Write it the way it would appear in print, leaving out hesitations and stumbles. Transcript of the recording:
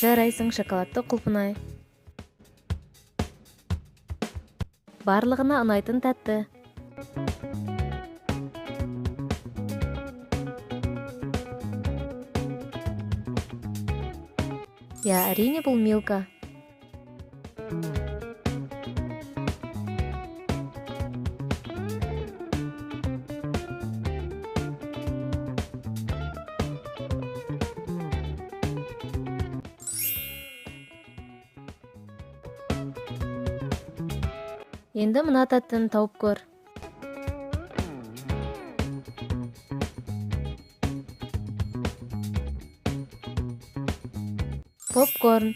Жарайсың, шоколадты құлпынай. Барлығына ұнайтын тәтті. Я, әрине бұл Милка. Енді мына тәттіні тауып көр. Попкорн.